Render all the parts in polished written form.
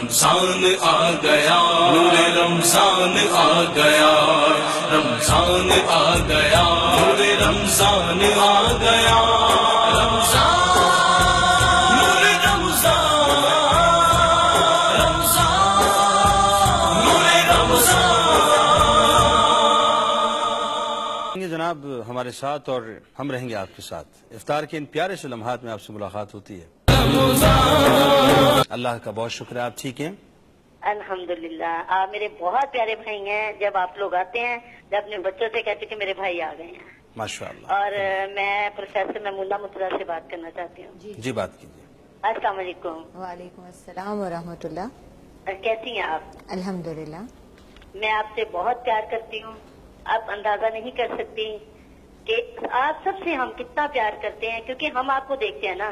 رمضان آ گیا، نور رمضان آ گیا، رمضان آ گیا، نور رمضان آ گیا، رمضان نور رمضان، رمضان نور رمضان۔ جناب ہمارے ساتھ اور ہم رہیں گے آپ کے ساتھ۔ افطار کے ان پیارے سے لمحات میں آپ سے ملاقات ہوتی ہے۔ اللہ کا بہت شکریہ، آپ ٹھیک ہیں؟ الحمدللہ، آپ میرے بہت پیارے بھائی ہیں۔ جب آپ لوگ آتے ہیں میں اپنے بچوں سے کہتی ہوں کہ میرے بھائی آ گئے ہیں ماشاءاللہ۔ اور میں پروفیسر محمودہ مطلع سے بات کرنا چاہتی ہوں۔ جی بات کیجیے۔ السلام علیکم۔ وعلیکم السلام ورحمۃ اللہ۔ کیسی ہیں آپ؟ الحمدللہ۔ میں آپ سے بہت پیار کرتی ہوں، آپ اندازہ نہیں کر سکتی کہ آپ سب سے ہم کتنا پیار کرتے ہیں، کیونکہ ہم آپ کو دیکھتے ہیں نا،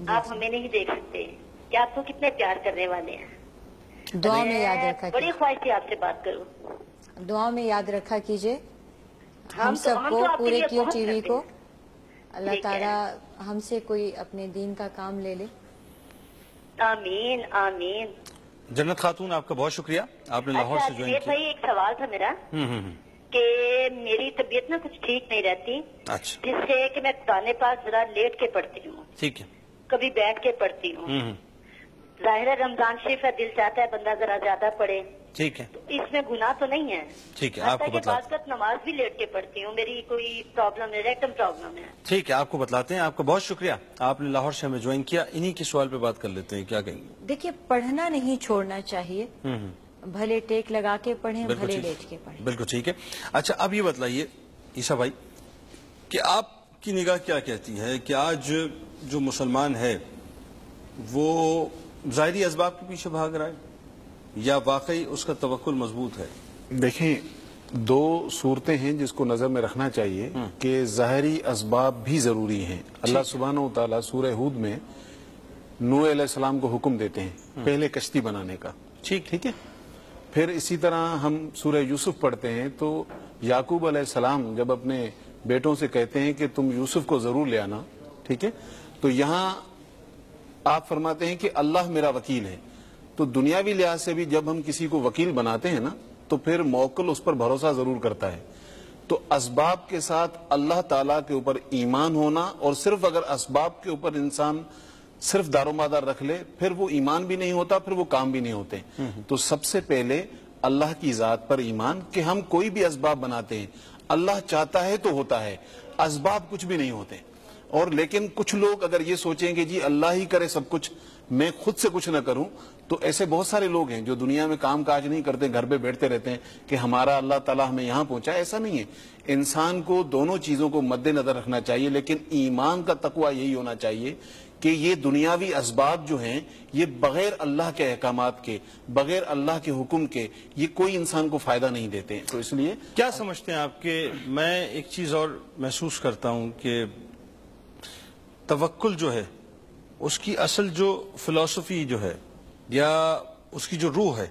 آپ ہمیں نہیں دیکھ سکتے کہ آپ کو کتنے پیار کرنے والے ہیں۔ دعا میں یاد رکھا بڑی خواہش تھی آپ سے بات کروں۔ دعا میں یاد رکھا کیجئے ہم ہم سب تو کو، آپ کے پورے لیے کیو بہت ٹی وی کرتے کو، ہیں۔ اللہ ٹھیک ہے۔ تعالیٰ ہم سے کوئی اپنے دین کا کام لے لے۔ آمین آمین۔ جنت خاتون آپ کا بہت شکریہ، آپ نے لاہور سے جوائن کیا۔ بھائی ایک سوال تھا میرا کہ میری طبیعت نا کچھ ٹھیک نہیں رہتی، اچھا جس سے کہ میں قرآن پاک ذرا لیٹ کے پڑھتی ہوں، ٹھیک ہے۔ کبھی بیٹھ کے پڑھتی ہوں۔ ظاہر ہے رمضان شریف ہے، دل چاہتا ہے بندہ ذرا زیادہ پڑھے، ٹھیک ہے اس میں گناہ تو نہیں ہے۔ ٹھیک ہے، آپ کو حتیٰ کہ بتلاتے بعض وقت نماز بھی لیٹ کے پڑھتی ہوں، میری کوئی پرابلم ہے، ریکٹم پرابلم ہے۔ ٹھیک ہے، آپ کو بتلاتے ہیں۔ آپ کا بہت شکریہ، آپ نے لاہور سے ہمیں جوائن کیا۔ انہی کے سوال پہ بات کر لیتے ہیں، کیا کہیں گے؟ دیکھیے، پڑھنا نہیں چھوڑنا چاہیے، بھلے ٹیک لگا کے پڑھیں، بالکل بھلے ٹھیک، لیٹ کے پڑھیں۔ بالکل ٹھیک ہے۔ اچھا اب یہ بتلائیے عیسیٰ بھائی کہ آپ کی نگاہ کیا کہتی ہے کہ آج جو مسلمان ہے وہ ظاہری اسباب کے پیچھے بھاگ رہا ہے یا واقعی اس کا توکل مضبوط ہے؟ دیکھیں، دو صورتیں ہیں جس کو نظر میں رکھنا چاہیے کہ ظاہری اسباب بھی ضروری ہیں۔ اللہ سبحانہ و تعالیٰ سورہ ہود میں نوح علیہ السلام کو حکم دیتے ہیں پہلے کشتی بنانے کا، ٹھیک ہے۔ پھر اسی طرح ہم سورہ یوسف پڑھتے ہیں تو یعقوب علیہ السلام جب اپنے بیٹوں سے کہتے ہیں کہ تم یوسف کو ضرور لے آنا، ٹھیک ہے، تو یہاں آپ فرماتے ہیں کہ اللہ میرا وکیل ہے۔ تو دنیاوی لحاظ سے بھی جب ہم کسی کو وکیل بناتے ہیں نا تو پھر موکل اس پر بھروسہ ضرور کرتا ہے۔ تو اسباب کے ساتھ اللہ تعالیٰ کے اوپر ایمان ہونا، اور صرف اگر اسباب کے اوپر انسان صرف دار و مدار رکھ لے پھر وہ ایمان بھی نہیں ہوتا، پھر وہ کام بھی نہیں ہوتے۔ تو سب سے پہلے اللہ کی ذات پر ایمان کہ ہم کوئی بھی اسباب بناتے ہیں، اللہ چاہتا ہے تو ہوتا ہے، اسباب کچھ بھی نہیں ہوتے۔ اور لیکن کچھ لوگ اگر یہ سوچیں کہ جی اللہ ہی کرے سب کچھ، میں خود سے کچھ نہ کروں، تو ایسے بہت سارے لوگ ہیں جو دنیا میں کام کاج نہیں کرتے، گھر پہ بیٹھتے رہتے ہیں کہ ہمارا اللہ تعالیٰ ہمیں یہاں پہنچا۔ ایسا نہیں ہے، انسان کو دونوں چیزوں کو مد نظر رکھنا چاہیے، لیکن ایمان کا تقویٰ یہی ہونا چاہیے کہ یہ دنیاوی اسباب جو ہیں یہ بغیر اللہ کے احکامات کے، بغیر اللہ کے حکم کے، یہ کوئی انسان کو فائدہ نہیں دیتے ہیں۔ تو اس لیے کیا سمجھتے ہیں آپ کہ میں ایک چیز اور محسوس کرتا ہوں کہ توکل جو ہے اس کی اصل جو فلسفی جو ہے یا اس کی جو روح ہے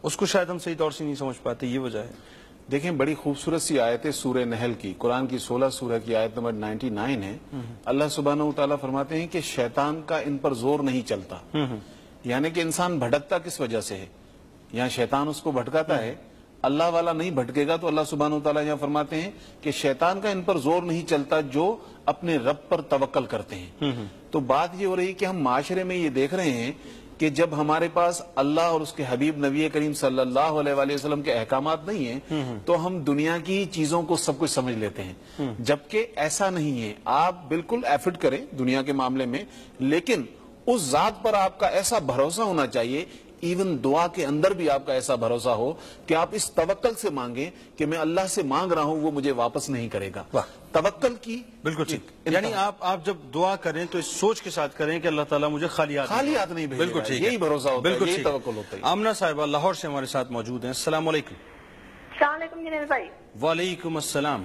اس کو شاید ہم صحیح طور سے نہیں سمجھ پاتے، یہ وجہ ہے؟ دیکھیں، بڑی خوبصورت سی آیت ہے سورہ نحل کی، قرآن کی 16 سورہ کی آیت نمبر 99 ہے۔ اللہ سبحانہ و تعالیٰ فرماتے ہیں کہ شیطان کا ان پر زور نہیں چلتا، یعنی کہ انسان بھٹکتا کس وجہ سے ہے، یہاں شیطان اس کو بھٹکاتا ہے، اللہ والا نہیں بھٹکے گا۔ تو اللہ سبحانہ و تعالیٰ یہاں فرماتے ہیں کہ شیطان کا ان پر زور نہیں چلتا جو اپنے رب پر توکل کرتے ہیں۔ تو بات یہ ہو رہی کہ ہم معاشرے میں یہ دیکھ رہے ہیں کہ جب ہمارے پاس اللہ اور اس کے حبیب نبی کریم صلی اللہ علیہ وآلہ وسلم کے احکامات نہیں ہیں تو ہم دنیا کی چیزوں کو سب کچھ سمجھ لیتے ہیں، جبکہ ایسا نہیں ہے۔ آپ بالکل ایفرٹ کریں دنیا کے معاملے میں، لیکن اس ذات پر آپ کا ایسا بھروسہ ہونا چاہیے، ایون دعا کے اندر بھی آپ کا ایسا بھروسہ ہو کہ آپ اس توکل سے مانگیں کہ میں اللہ سے مانگ رہا ہوں وہ مجھے واپس نہیں کرے گا۔ توکل کی بالکل ٹھیک، یعنی آپ جب دعا کریں تو اس سوچ کے ساتھ کریں کہ اللہ تعالیٰ مجھے خالی ہاتھ نہیں بھیجے گا۔ بالکل ٹھیک، یہی بھروسہ ہوتا ہے، یہی توکل ہوتا ہے۔ آمنہ صاحبہ لاہور سے ہمارے ساتھ موجود ہیں، السلام علیکم۔ السلام علیکم جنید بھائی۔ وعلیکم السلام۔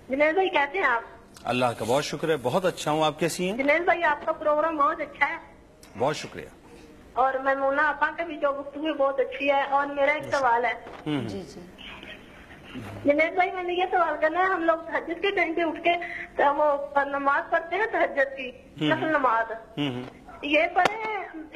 جنید بھائی کیسے ہیں آپ؟ اللہ کا بہت شکر ہے، بہت اچھا ہوں، آپ کیسی ہیں؟ جنید بھائی آپ کا پروگرام بہت اچھا ہے، بہت شکریہ۔ اور میمونہ آپا کا بھی جو گفتگو بہت اچھی ہے۔ اور میرا ایک سوال ہے جی جی۔ جنید بھائی، میں نے یہ سوال کرنا ہے، ہم لوگ تہجد کے ٹائم پہ اٹھ کے وہ نماز پڑھتے ہیں، تہجد کی نفل نماز، یہ پڑھیں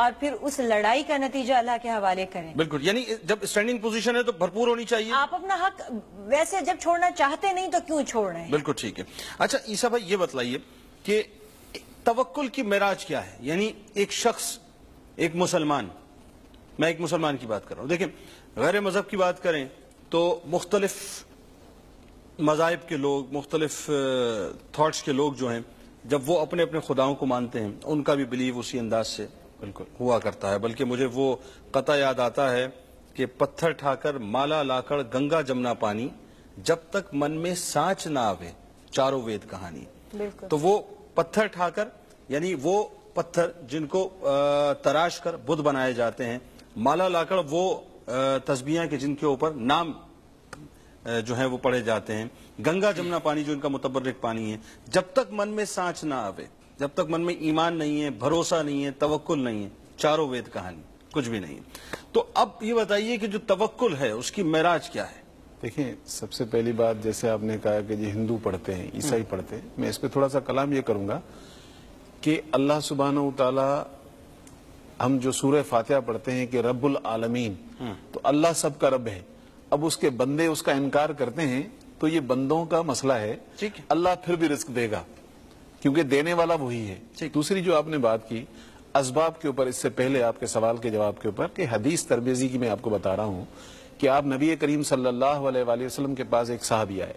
اور پھر اس لڑائی کا نتیجہ اللہ کے حوالے کریں. بالکل, یعنی جب اسٹینڈنگ پوزیشن ہے تو بھرپور ہونی چاہیے. آپ اپنا حق ویسے جب چھوڑنا چاہتے نہیں تو کیوں چھوڑ رہے ہیں؟ بالکل ٹھیک ہے. اچھا عیسیٰ بھائی یہ بتلائیے کہ توکل کی معراج کیا ہے؟ یعنی ایک شخص, ایک مسلمان, میں ایک مسلمان کی بات کر رہا ہوں, دیکھیں غیر مذہب کی بات کریں تو مختلف مذاہب کے لوگ, مختلف تھاٹس کے لوگ جو ہیں, جب وہ اپنے اپنے خداؤں کو مانتے ہیں ان کا بھی بلیو اسی انداز سے بالکل ہوا کرتا ہے. بلکہ مجھے وہ قطع یاد آتا ہے کہ پتھر ٹھا کر مالا لا کر گنگا جمنا پانی, جب تک من میں سانچ نہ آوے چاروں وید کہانی. تو وہ پتھر ٹھا کر, یعنی وہ پتھر جن کو تراش کر بدھ بنائے جاتے ہیں, مالا لا کر وہ تسبیحاں کہ جن کے اوپر نام جو ہیں وہ پڑھے جاتے ہیں, گنگا جمنا پانی جو ان کا متبرک پانی ہے, جب تک من میں سانچ نہ آوے, جب تک من میں ایمان نہیں ہے, بھروسہ نہیں ہے, توکل نہیں ہے, چاروں وید کہانی کچھ بھی نہیں. تو اب یہ بتائیے کہ جو توکل ہے اس کی معراج کیا ہے؟ دیکھیں سب سے پہلی بات, جیسے آپ نے کہا کہ جی ہندو پڑھتے ہیں, عیسائی پڑھتے ہیں, میں اس پہ تھوڑا سا کلام یہ کروں گا کہ اللہ سبحانہ و تعالی, ہم جو سورہ فاتحہ پڑھتے ہیں کہ رب العالمین, تو اللہ سب کا رب ہے. اب اس کے بندے اس کا انکار کرتے ہیں تو یہ بندوں کا مسئلہ ہے, اللہ پھر بھی رزق دے گا کیونکہ دینے والا وہی ہے. دوسری جو آپ نے بات کی اسباب کے اوپر, اس سے پہلے آپ کے سوال کے جواب کے اوپر, کہ حدیث ترمیزی کی میں آپ کو بتا رہا ہوں کہ آپ نبی کریم صلی اللہ علیہ وآلہ وسلم کے پاس ایک صحابی آئے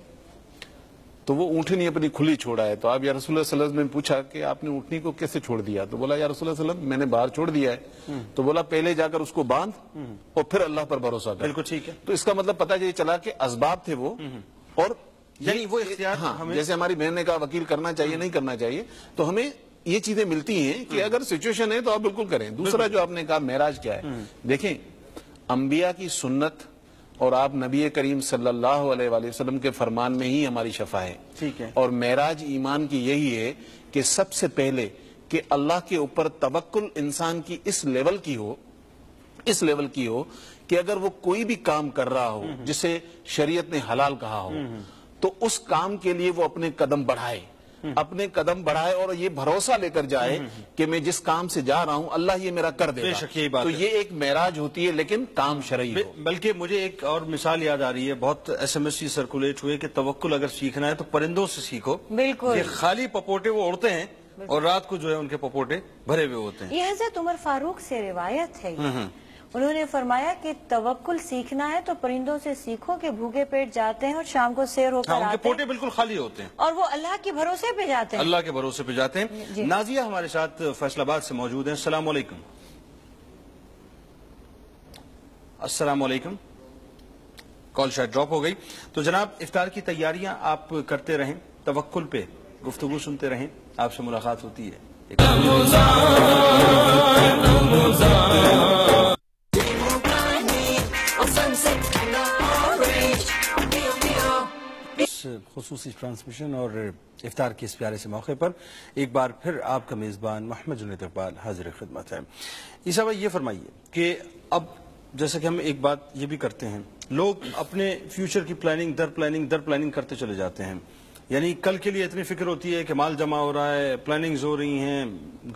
تو وہ اونٹنی اپنی کھلی چھوڑا ہے. تو آپ یا رسول اللہ صلی اللہ علیہ وسلم نے پوچھا کہ آپ نے اونٹنی کو کیسے چھوڑ دیا؟ تو بولا یا رسول اللہ صلی اللہ علیہ وسلم میں نے باہر چھوڑ دیا ہے. تو بولا پہلے جا کر اس کو باندھ اور پھر اللہ پر بھروسہ کر. بالکل ٹھیک ہے. تو اس کا مطلب پتہ یہ چلا کہ اسباب تھے وہ, اور یعنی وہ اختیار, جیسے ہماری بہن نے کہا وکیل کرنا چاہیے نہیں کرنا چاہیے, تو ہمیں یہ چیزیں ملتی ہیں کہ اگر سچویشن ہے تو آپ بالکل کریں. دوسرا جو آپ نے کہا معراج کیا ہے, دیکھیں انبیاء کی سنت اور آپ نبی کریم صلی اللہ علیہ وآلہ وسلم کے فرمان میں ہی ہماری شفا ہے. ٹھیک ہے. اور معراج ایمان کی یہی ہے کہ سب سے پہلے کہ اللہ کے اوپر توکل انسان کی اس لیول کی ہو کہ اگر وہ کوئی بھی کام کر رہا ہو جسے شریعت نے حلال کہا ہو تو اس کام کے لیے وہ اپنے قدم بڑھائے اور یہ بھروسہ لے کر جائے کہ میں جس کام سے جا رہا ہوں اللہ یہ میرا کر دے گا. تو یہ ایک معراج ہوتی ہے لیکن کام شرعی ہو. بلکہ مجھے ایک اور مثال یاد آ رہی ہے, بہت ایس ایم ایس سی سرکولیٹ ہوئے کہ توکل اگر سیکھنا ہے تو پرندوں سے سیکھو. بالکل. یہ خالی پپوٹے وہ اڑتے ہیں اور رات کو جو ہے ان کے پپوٹے بھرے ہوئے ہوتے ہیں. یہ حضرت عمر فاروق سے روایت ہے. انہوں نے فرمایا کہ توکل سیکھنا ہے تو پرندوں سے سیکھو کہ بھوکے پیٹ جاتے ہیں اور شام کو سیر ہو کر آتے ہیں, ان کے پوٹے بالکل خالی ہوتے ہیں اور وہ اللہ کے بھروسے پہ جاتے ہیں. اللہ کے بھروسے پہ جاتے ہیں. نازیہ ہمارے ساتھ فیصل آباد سے موجود ہیں. السلام علیکم. السلام علیکم. کال شاید ڈراپ ہو گئی. تو جناب افطار کی تیاریاں آپ کرتے رہیں, توکل پہ گفتگو سنتے رہیں, آپ سے ملاقات ہوتی ہے. خصوصی ٹرانسمیشن اور افطار کے اس پیارے سے موقع پر ایک بار پھر آپ کا میزبان محمد جنید اقبال حاضر خدمت ہے. عیسیٰ بھائی یہ فرمائیے کہ اب جیسا کہ ہم ایک بات یہ بھی کرتے ہیں, لوگ اپنے فیوچر کی پلاننگ در پلاننگ کرتے چلے جاتے ہیں. یعنی کل کے لیے اتنی فکر ہوتی ہے کہ مال جمع ہو رہا ہے, پلاننگز ہو رہی ہیں,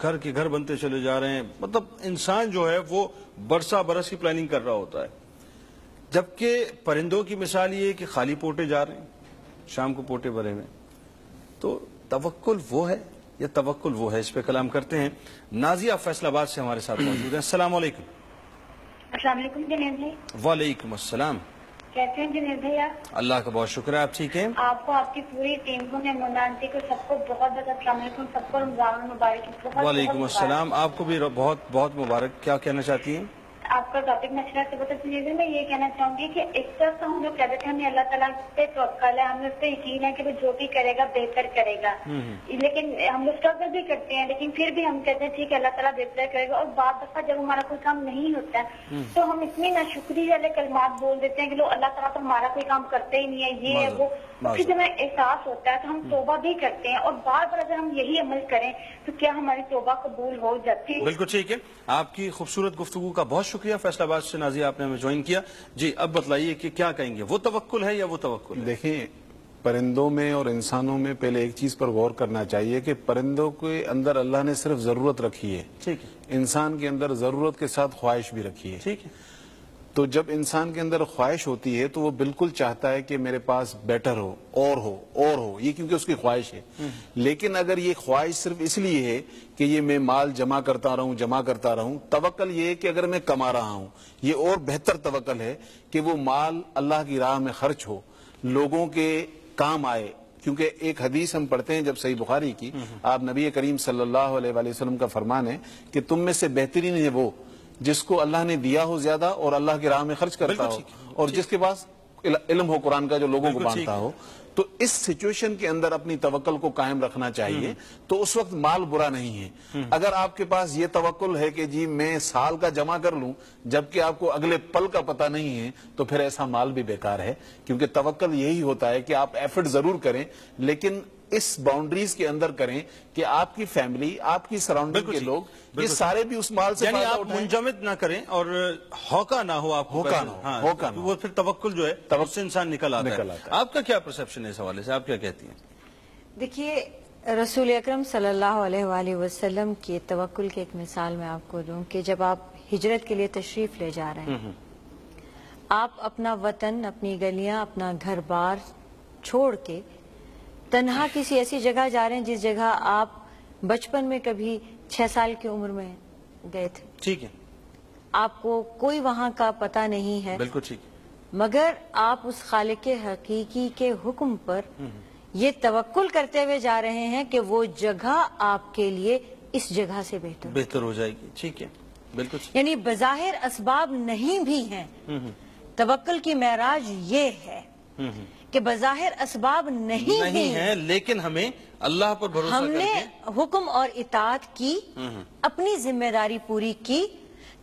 گھر کے گھر بنتے چلے جا رہے ہیں. مطلب انسان جو ہے وہ برس کی پلاننگ کر رہا ہوتا ہے, جبکہ پرندوں کی مثال یہ ہے کہ خالی پوٹے جا رہے ہیں, شام کو پوٹے بھرے ہوئے. تو توکل وہ ہے یا توکل وہ ہے, اس پہ کلام کرتے ہیں. نازیہ فیصل آباد سے ہمارے ساتھ موجود ہیں. السلام علیکم. السلام علیکم جنید بھائی. وعلیکم السلام. کیسے ہیں جنید بھائی آپ؟ اللہ کا بہت شکر ہے, آپ ٹھیک ہیں؟ آپ کو, آپ کی پوری ٹیم کو, ممنانتی کو, سب کو بہت بہت السلام علیکم. سب کو رمضان مبارک. وعلیکم السلام. آپ کو بھی بہت بہت مبارک. کیا کہنا چاہتی ہیں؟ آپ کا ٹاپک مشورہ سے بتا دیجیے. میں یہ کہنا چاہوں گی کہ ایک طرف ہم جو کہتے ہیں ہمیں اللہ تعالیٰ پہ توکل ہے, ہمیں اس پہ یقین ہے کہ وہ جو بھی کرے گا بہتر کرے گا, لیکن ہم لوگ اسٹرگل بھی کرتے ہیں, لیکن پھر بھی ہم کہتے ہیں ٹھیک ہے اللہ تعالیٰ بہتر کرے گا. اور بعض دفعہ جب ہمارا کوئی کام نہیں ہوتا ہے تو ہم اتنی ناشکری والے کلمات بول دیتے ہیں کہ لو اللہ تعالیٰ تو ہمارا کوئی کام کرتے ہی نہیں ہے, یہ ہے وہ. پھر جب ہمیں احساس ہوتا ہے تو ہم توبہ بھی کرتے ہیں, اور بار بار اگر ہم یہی عمل کریں تو کیا ہماری توبہ قبول ہو جاتی ہے؟ بالکل ٹھیک ہے. آپ کی خوبصورت گفتگو کا بہت شکریہ. فیصل آباد سے نازیہ آپ نے ہمیں جوائن کیا. جی اب بتلائیے کہ کیا کہیں گے, وہ توکل ہے یا وہ توکل؟ دیکھیں پرندوں میں اور انسانوں میں پہلے ایک چیز پر غور کرنا چاہیے کہ پرندوں کے اندر اللہ نے صرف ضرورت رکھی ہے، ٹھیک ہے، انسان کے اندر ضرورت کے ساتھ خواہش بھی رکھی ہے. ٹھیک ہے. تو جب انسان کے اندر خواہش ہوتی ہے تو وہ بالکل چاہتا ہے کہ میرے پاس بیٹر ہو اور ہو اور ہو، یہ کیونکہ اس کی خواہش ہے. لیکن اگر یہ خواہش صرف اس لیے ہے کہ یہ میں مال جمع کرتا رہوں، توکل یہ ہے کہ اگر میں کما رہا ہوں، یہ اور بہتر توکل ہے کہ وہ مال اللہ کی راہ میں خرچ ہو، لوگوں کے کام آئے. کیونکہ ایک حدیث ہم پڑھتے ہیں جب صحیح بخاری کی، آپ نبی کریم صلی اللہ علیہ وآلہ وسلم کا فرمان ہے کہ تم میں سے بہترین ہے وہ جس کو اللہ نے دیا ہو زیادہ اور اللہ کی راہ میں خرچ کرتا ہو، اور جس کے پاس علم ہو قرآن کا جو لوگوں کو بانٹتا ہو. تو اس سچویشن کے اندر اپنی توکل کو قائم رکھنا چاہیے. تو اس وقت مال برا نہیں ہے. اگر آپ کے پاس یہ توکل ہے کہ جی میں سال کا جمع کر لوں جبکہ آپ کو اگلے پل کا پتہ نہیں ہے، تو پھر ایسا مال بھی بیکار ہے. کیونکہ توکل یہی ہوتا ہے کہ آپ ایفرٹ ضرور کریں لیکن اس باؤنڈریز کے اندر کریں کہ آپ کی فیملی، آپ کی سراؤنڈنگ کے لوگ یہ سارے بھی اس مال سے یعنی فائدہ آپ اٹھائیں. منجمد نہ کریں اور ہوکا نہ ہو، آپ ہوکا نہ ہو، ہوکا نہ ہو. وہ پھر توکل جو ہے اس سے انسان نکل آتا ہے. آپ کا کیا پرسپشن ہے اس حوالے سے، آپ کیا کہتی ہیں؟ دیکھیے رسول اکرم صلی اللہ علیہ وآلہ وسلم کی توکل کی ایک مثال میں آپ کو دوں کہ جب آپ ہجرت کے لیے تشریف لے جا رہے ہیں، آپ اپنا وطن، اپنی گلیاں، اپنا گھر بار چھوڑ کے تنہا کسی ایسی جگہ جا رہے ہیں جس جگہ آپ بچپن میں کبھی 6 سال کی عمر میں گئے تھے. ٹھیک ہے، آپ کو کوئی وہاں کا پتہ نہیں ہے، بالکل ٹھیک ہے. مگر آپ اس خالق حقیقی کے حکم پر یہ توکل کرتے ہوئے جا رہے ہیں کہ وہ جگہ آپ کے لیے اس جگہ سے بہتر ہو جائے گی. ٹھیک ہے، بالکل. یعنی بظاہر اسباب نہیں بھی ہیں. توکل کی معراج یہ ہے کہ بظاہر اسباب نہیں ہے لیکن ہمیں اللہ پر بھروسہ ہم کر نے کے حکم اور اطاعت کی، اپنی ذمہ داری پوری کی.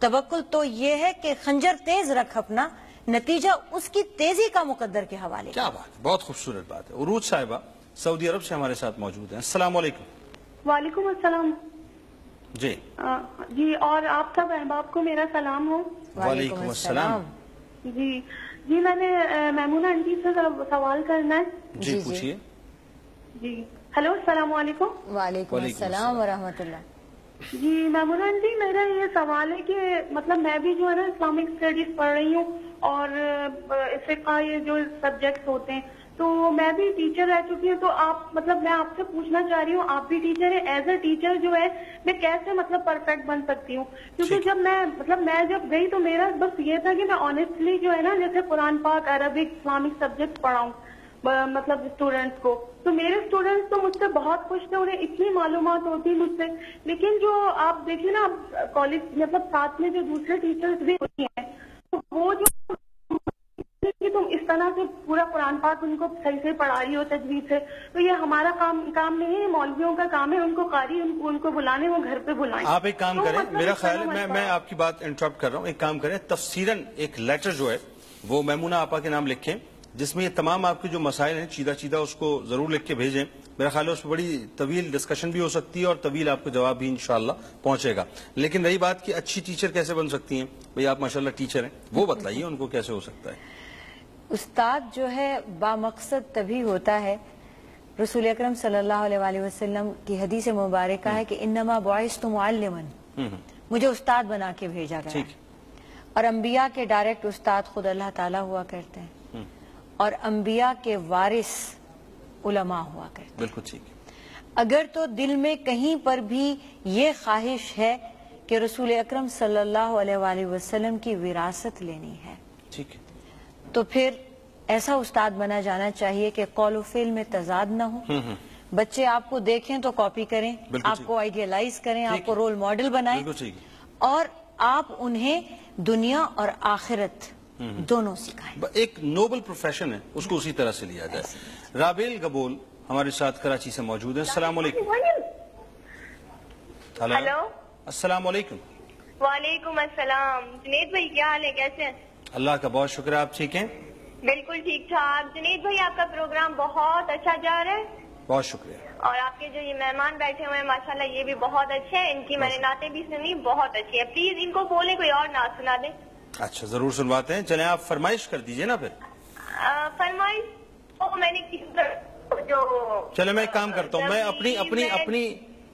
توکل تو یہ ہے کہ خنجر تیز رکھ اپنا، نتیجہ اس کی تیزی کا مقدر کے حوالے. کیا بات، بہت خوبصورت بات ہے. عروج صاحبہ سعودی عرب سے ہمارے ساتھ موجود ہیں. السلام علیکم. وعلیکم السلام. جی جی، اور آپ سب احباب کو میرا سلام ہو. وعلیکم السلام. جی میں نے میمونہ آنٹی سے سوال کرنا ہے. جی پوچھیے. جی ہلو، السلام علیکم. وعلیکم السلام ورحمۃ اللہ. جی میمونہ آنٹی، میرا یہ سوال ہے کہ مطلب میں بھی جو ہے نا اسلامک اسٹڈیز پڑھ رہی ہوں اور فقہ یہ جو سبجیکٹس ہوتے ہیں تو میں بھی ٹیچر رہ چکی ہوں. تو آپ مطلب میں آپ سے پوچھنا چاہ رہی ہوں، آپ بھی ٹیچر ہیں، ایز اے ٹیچر جو ہے میں کیسے مطلب پرفیکٹ بن سکتی ہوں؟ کیونکہ جب میں جب گئی تو میرا بس یہ تھا کہ میں آنیسٹلی جو ہے نا جیسے قرآن پاک، عربک، اسلامک سبجیکٹ پڑھاؤں مطلب اسٹوڈینٹس کو. تو میرے اسٹوڈینٹس تو مجھ سے بہت خوش تھے، انہیں اتنی معلومات ہوتی مجھ سے. لیکن جو آپ دیکھیے نا کالج مطلب ساتھ میں جو دوسرے ٹیچرز بھی ہوتی ہیں تو وہ جو کہ تم اس طرح سے پورا قرآن پاک ان کو صحیح سے پڑھا رہی ہو تجوید سے، تو یہ ہمارا کام نہیں ہے، مولویوں کا کام ہے. ان کو قاری ان کو بلانے، وہ گھر پہ بلائیں. آپ ایک کام کریں، میرا خیال ہے میں آپ کی بات انٹرپٹ کر رہا ہوں، ایک کام کریں، تفسیراً ایک لیٹر جو ہے وہ میمونہ آپا کے نام لکھیں جس میں یہ تمام آپ کے جو مسائل ہیں چیدہ اس کو ضرور لکھ کے بھیجیں. میرا خیال ہے اس میں بڑی طویل ڈسکشن بھی ہو سکتی ہے اور طویل آپ کو جواب بھی انشاءاللہ پہنچے گا. لیکن رہی بات کہ اچھی ٹیچر کیسے بن سکتی ہیں؟ بھئی آپ ماشاءاللہ ٹیچر ہیں، وہ بتلائیے ان کو کیسے ہو سکتا ہے. استاد جو ہے بامقصد تبھی ہوتا ہے. رسول اکرم صلی اللہ علیہ وآلہ وسلم کی حدیث مبارکہ ہے کہ انما بعثت معلما، مجھے استاد بنا کے بھیجا گیا. اور انبیاء کے ڈائریکٹ استاد خود اللہ تعالیٰ ہوا کرتے ہیں اور انبیاء کے وارث علماء ہوا کرتے ہیں. بالکل ٹھیک. اگر تو دل میں کہیں پر بھی یہ خواہش ہے کہ رسول اکرم صلی اللہ علیہ وآلہ وسلم کی وراثت لینی ہے، ٹھیک ہے، تو پھر ایسا استاد بنا جانا چاہیے کہ قول و فعل میں تضاد نہ ہو. بچے آپ کو دیکھیں تو کاپی کریں، آپ کو آئیڈیلائز کریں، آپ کو رول ماڈل بنائیں اور آپ انہیں دنیا اور آخرت دونوں سکھائیں. ایک نوبل پروفیشن ہے، اس کو اسی طرح سے لیا جائے. رابیل گبول ہمارے ساتھ کراچی سے موجود ہیں. السلام علیکم. ہلو، السلام علیکم. وعلیکم السلام. جنید بھائی کیا حال ہے، کیسے ہیں؟ اللہ کا بہت شکر ہے، آپ ٹھیک ہیں؟ بالکل ٹھیک ٹھاک. جنید بھائی آپ کا پروگرام بہت اچھا جا رہا ہے. بہت شکریہ. اور آپ کے جو یہ مہمان بیٹھے ہوئے ہیں ماشاءاللہ یہ بھی بہت اچھے ہیں. ان کی میں نے نعتیں بھی سنی، بہت اچھی ہے. پلیز ان کو بولیں کوئی اور نعت سنا دیں. اچھا ضرور سنواتے ہیں. چلیں آپ فرمائش کر دیجئے نا پھر. فرمائش وہ میں نے جو چلے میں ایک کام کرتا ہوں، میں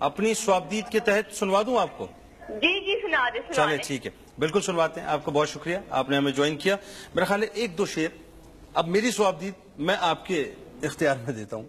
اپنی سوابدید کے تحت سنوا دوں آپ کو. جی سنا دیں. چلے ٹھیک ہے، بالکل سنواتے ہیں. آپ کو بہت شکریہ، آپ نے ہمیں جوائن کیا. میرا خیال ہے ایک دو شعر اب میری سوابدید میں آپ کے اختیار میں دیتا ہوں.